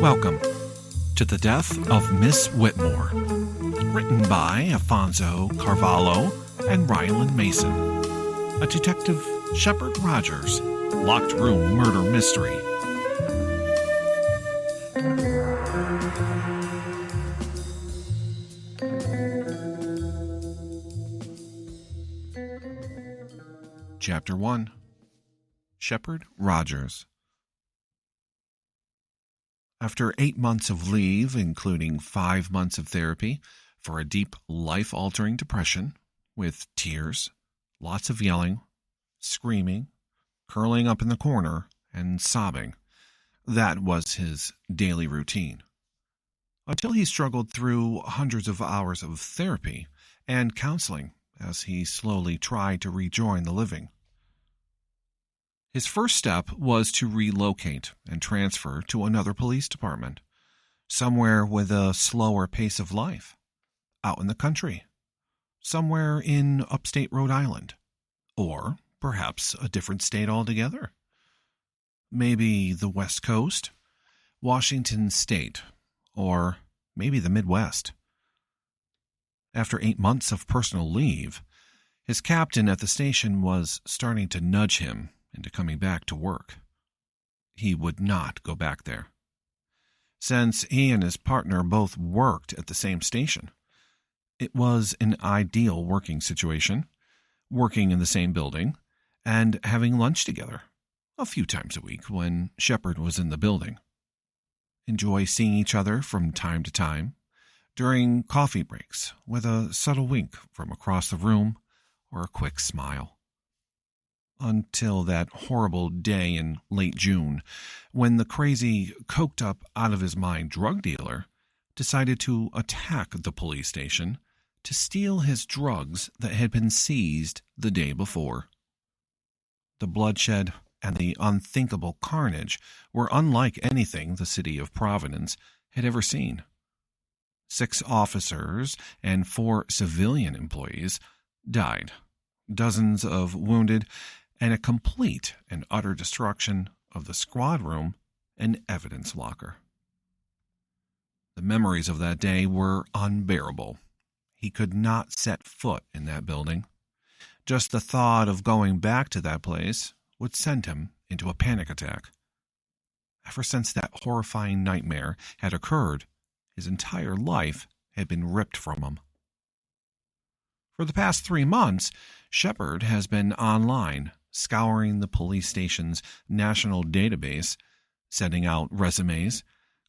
Welcome to The Death of Miss Whitmore, written by Afonso Carvalho and Ryland Mason. A Detective Shepard Rogers locked room murder mystery. Chapter 1. Shepard Rogers. After 8 months of leave, including 5 months of therapy for a deep, life-altering depression, with tears, lots of yelling, screaming, curling up in the corner, and sobbing, that was his daily routine. Until he struggled through hundreds of hours of therapy and counseling as he slowly tried to rejoin the living. His first step was to relocate and transfer to another police department, somewhere with a slower pace of life, out in the country, somewhere in upstate Rhode Island, or perhaps a different state altogether. Maybe the West Coast, Washington State, or maybe the Midwest. After 8 months of personal leave, his captain at the station was starting to nudge him into coming back to work. He would not go back there. Since he and his partner both worked at the same station, it was an ideal working situation, working in the same building, and having lunch together a few times a week when Shepard was in the building. Enjoy seeing each other from time to time, during coffee breaks, with a subtle wink from across the room or a quick smile. Until that horrible day in late June, when the crazy, coked-up, out-of-his-mind drug dealer decided to attack the police station to steal his drugs that had been seized the day before. The bloodshed and the unthinkable carnage were unlike anything the city of Providence had ever seen. 6 officers and 4 civilian employees died, dozens of wounded, and a complete and utter destruction of the squad room and evidence locker. The memories of that day were unbearable. He could not set foot in that building. Just the thought of going back to that place would send him into a panic attack. Ever since that horrifying nightmare had occurred, his entire life had been ripped from him. For the past 3 months, Shepard has been online, scouring the police station's national database, sending out resumes,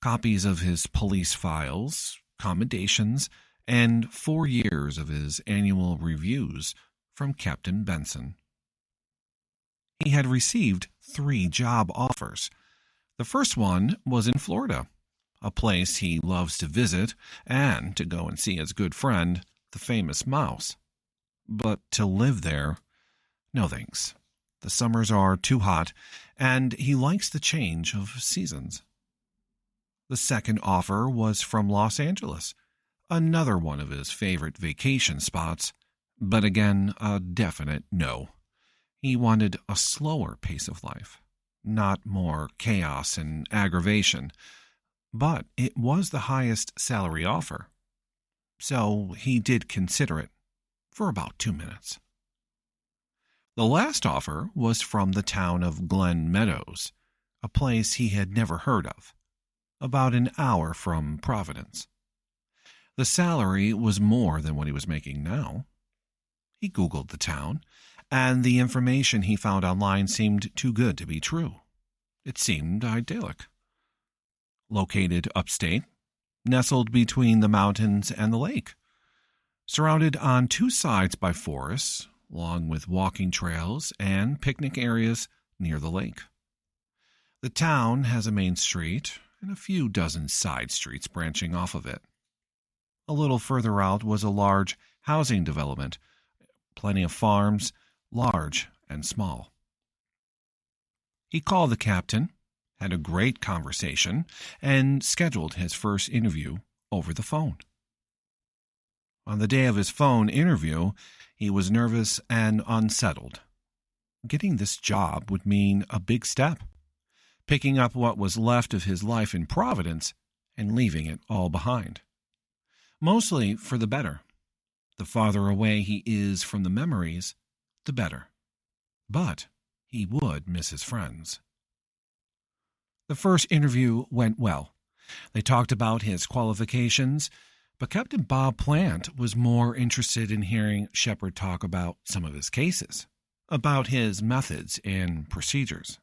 copies of his police files, commendations, and 4 years of his annual reviews from Captain Benson. He had received 3 job offers. The first one was in Florida, a place he loves to visit and to go and see his good friend, the famous mouse. But to live there, no thanks. The summers are too hot, and he likes the change of seasons. The second offer was from Los Angeles, another one of his favorite vacation spots, but again, a definite no. He wanted a slower pace of life, not more chaos and aggravation, but it was the highest salary offer. So he did consider it for about 2 minutes. The last offer was from the town of Glen Meadows, a place he had never heard of, about an hour from Providence. The salary was more than what he was making now. He Googled the town, and the information he found online seemed too good to be true. It seemed idyllic. Located upstate, nestled between the mountains and the lake, surrounded on 2 sides by forests, along with walking trails and picnic areas near the lake. The town has a main street and a few dozen side streets branching off of it. A little further out was a large housing development, plenty of farms, large and small. He called the captain, had a great conversation, and scheduled his first interview over the phone. On the day of his phone interview, he was nervous and unsettled. Getting this job would mean a big step. picking up what was left of his life in Providence and leaving it all behind. Mostly for the better. The farther away he is from the memories, the better. But he would miss his friends. The first interview went well. They talked about his qualifications, but Captain Bob Plant was more interested in hearing Shepard talk about some of his cases, about his methods and procedures.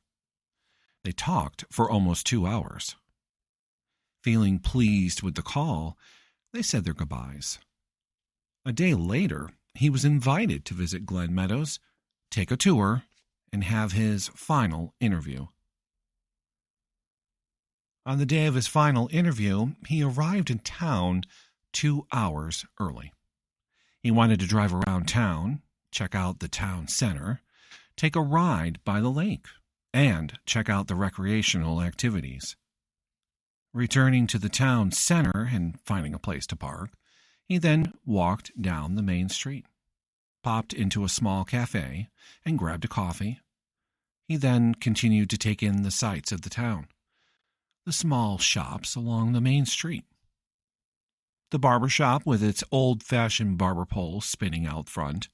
They talked for almost 2 hours. Feeling pleased with the call, they said their goodbyes. A day later, he was invited to visit Glen Meadows, take a tour, and have his final interview. On the day of his final interview, he arrived in town 2 hours early. He wanted to drive around town, check out the town center, take a ride by the lake, and check out the recreational activities. Returning to the town center and finding a place to park, he then walked down the main street, popped into a small cafe, and grabbed a coffee. He then continued to take in the sights of the town, the small shops along the main street. The barber shop with its old-fashioned barber pole spinning out front,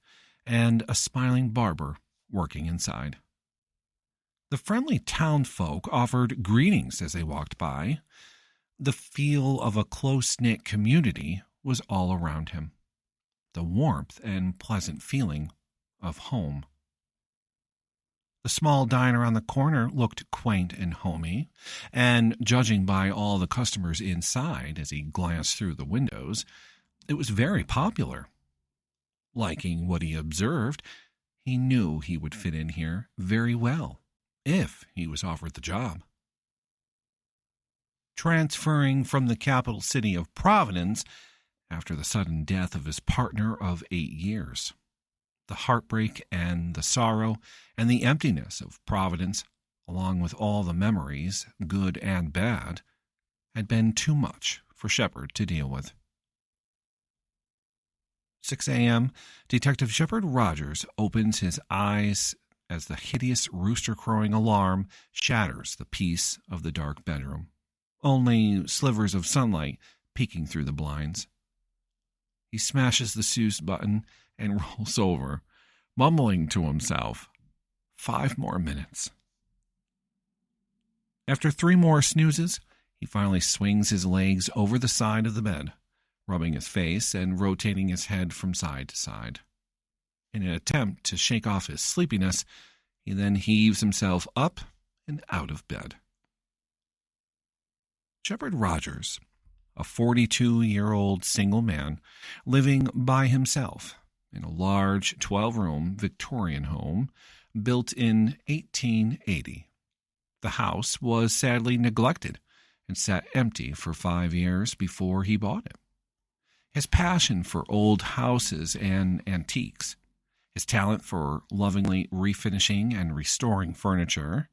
and a smiling barber working inside. The friendly townfolk offered greetings as they walked by. The feel of a close-knit community was all around him. The warmth and pleasant feeling of home. The small diner on the corner looked quaint and homey, and judging by all the customers inside as he glanced through the windows, it was very popular. Liking what he observed, he knew he would fit in here very well, if he was offered the job. Transferring from the capital city of Providence after the sudden death of his partner of 8 years. The heartbreak and the sorrow and the emptiness of Providence, along with all the memories, good and bad, had been too much for Shepard to deal with. 6 a.m., Detective Shepard Rogers opens his eyes as the hideous rooster-crowing alarm shatters the peace of the dark bedroom. Only slivers of sunlight peeking through the blinds. He smashes the snooze button and rolls over, mumbling to himself, 5 more minutes. After 3 more snoozes, he finally swings his legs over the side of the bed, rubbing his face and rotating his head from side to side. In an attempt to shake off his sleepiness, he then heaves himself up and out of bed. Shepard Rogers, a 42-year-old single man living by himself in a large 12-room Victorian home built in 1880. The house was sadly neglected and sat empty for 5 years before he bought it. His passion for old houses and antiques, his talent for lovingly refinishing and restoring furniture,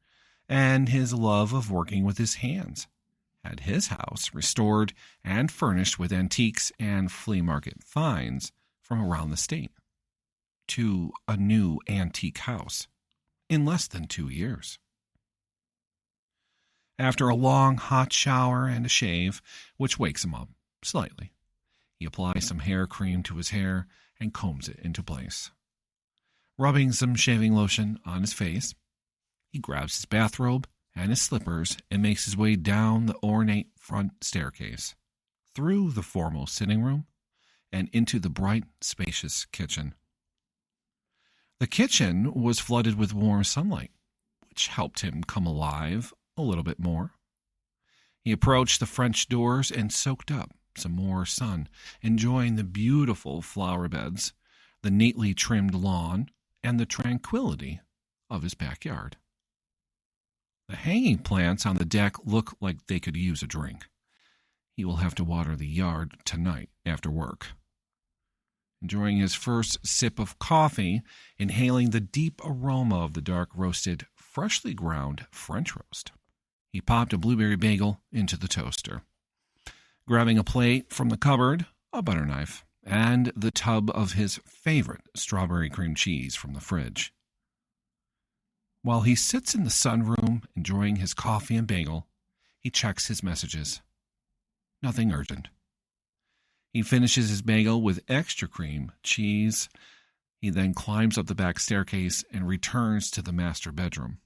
and his love of working with his hands had his house restored and furnished with antiques and flea market finds from around the state to a new antique house in less than 2 years. After a long hot shower and a shave, which wakes him up slightly, he applies some hair cream to his hair and combs it into place. Rubbing some shaving lotion on his face, he grabs his bathrobe and his slippers and makes his way down the ornate front staircase, through the formal sitting room, and into the bright, spacious kitchen. The kitchen was flooded with warm sunlight, which helped him come alive a little bit more. He approached the French doors and soaked up some more sun, enjoying the beautiful flower beds, the neatly trimmed lawn, and the tranquility of his backyard. The hanging plants on the deck look like they could use a drink. He will have to water the yard tonight after work. Enjoying his first sip of coffee, inhaling the deep aroma of the dark roasted, freshly ground French roast, he popped a blueberry bagel into the toaster. Grabbing a plate from the cupboard, a butter knife, and the tub of his favorite strawberry cream cheese from the fridge. While he sits in the sunroom enjoying his coffee and bagel, he checks his messages. Nothing urgent. He finishes his bagel with extra cream, cheese. He then climbs up the back staircase and returns to the master bedroom.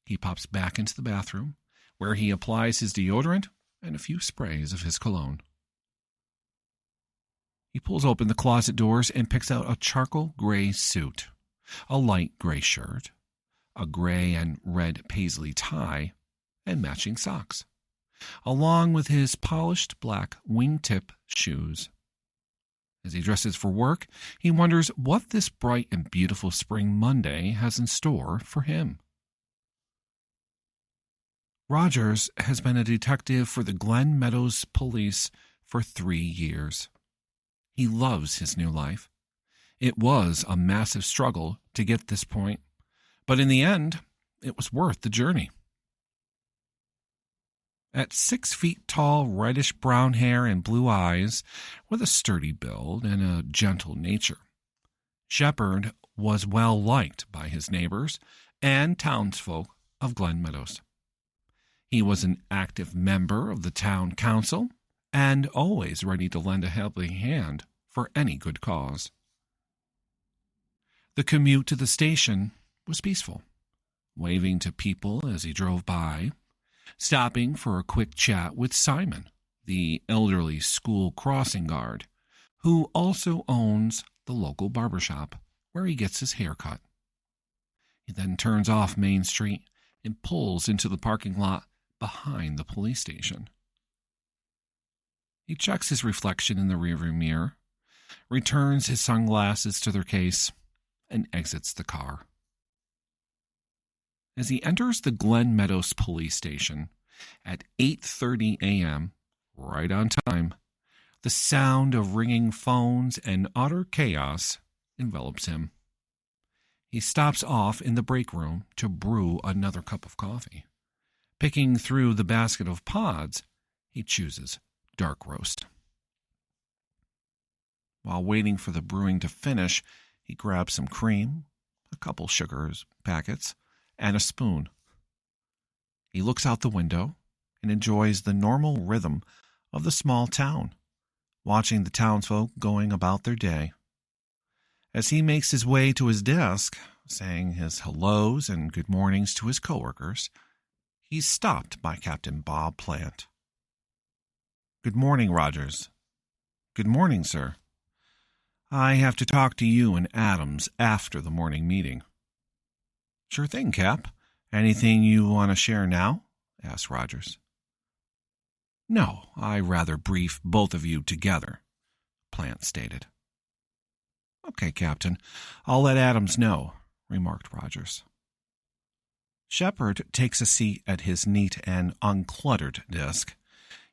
He pops back into the bathroom, where he applies his deodorant and a few sprays of his cologne. He pulls open the closet doors and picks out a charcoal gray suit, a light gray shirt, a gray and red paisley tie, and matching socks, along with his polished black wingtip shoes. As he dresses for work, he wonders what this bright and beautiful spring Monday has in store for him. Rogers has been a detective for the Glen Meadows Police for 3 years. He loves his new life. It was a massive struggle to get this point, but in the end, it was worth the journey. At 6 feet tall, reddish-brown hair and blue eyes, with a sturdy build and a gentle nature, Shepard was well liked by his neighbors and townsfolk of Glen Meadows. He was an active member of the town council and always ready to lend a helping hand for any good cause. The commute to the station was peaceful, waving to people as he drove by, stopping for a quick chat with Simon, the elderly school crossing guard, who also owns the local barbershop where he gets his hair cut. He then turns off Main Street and pulls into the parking lot behind the police station. He checks his reflection in the rearview mirror, returns his sunglasses to their case, and exits the car. As he enters the Glen Meadows police station at 8:30 a.m., right on time, the sound of ringing phones and utter chaos envelops him. He stops off in the break room to brew another cup of coffee. Picking through the basket of pods, he chooses dark roast. While waiting for the brewing to finish, he grabs some cream, a couple sugar packets, and a spoon. He looks out the window and enjoys the normal rhythm of the small town, watching the townsfolk going about their day. As he makes his way to his desk, saying his hellos and good mornings to his coworkers, he's stopped by Captain Bob Plant. "Good morning, Rogers." "Good morning, sir." "I have to talk to you and Adams after the morning meeting." "Sure thing, Cap. Anything you want to share now?" asked Rogers. "No, I rather brief both of you together," Plant stated. "Okay, Captain. I'll let Adams know," remarked Rogers. Shepard takes a seat at his neat and uncluttered desk.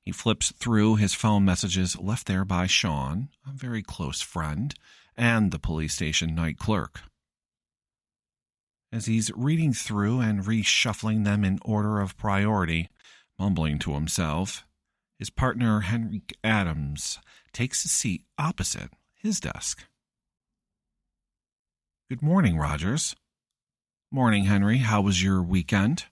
He flips through his phone messages left there by Sean, a very close friend, and the police station night clerk. As he's reading through and reshuffling them in order of priority, mumbling to himself, his partner Henry Adams takes a seat opposite his desk. "Good morning, Rogers." "Morning, Henry. How was your weekend?"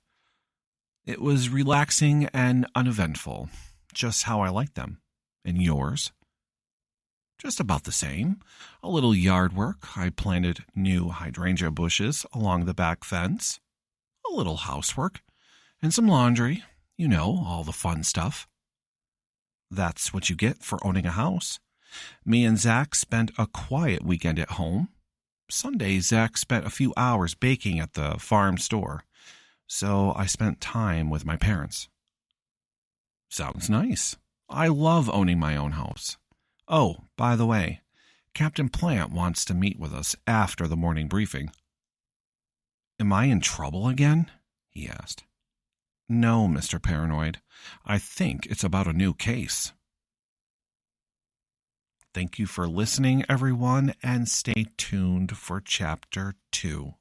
"It was relaxing and uneventful, just how I like them. And yours?" "Just about the same. A little yard work. I planted new hydrangea bushes along the back fence. A little housework. And some laundry. You know, all the fun stuff." "That's what you get for owning a house. Me and Zach spent a quiet weekend at home. Sunday, Zach spent a few hours baking at the farm store, so I spent time with my parents." "Sounds nice. I love owning my own house. Oh, by the way, Captain Plant wants to meet with us after the morning briefing." "Am I in trouble again?" he asked. "No, Mr. Paranoid. I think it's about a new case." Thank you for listening, everyone, and stay tuned for Chapter 2.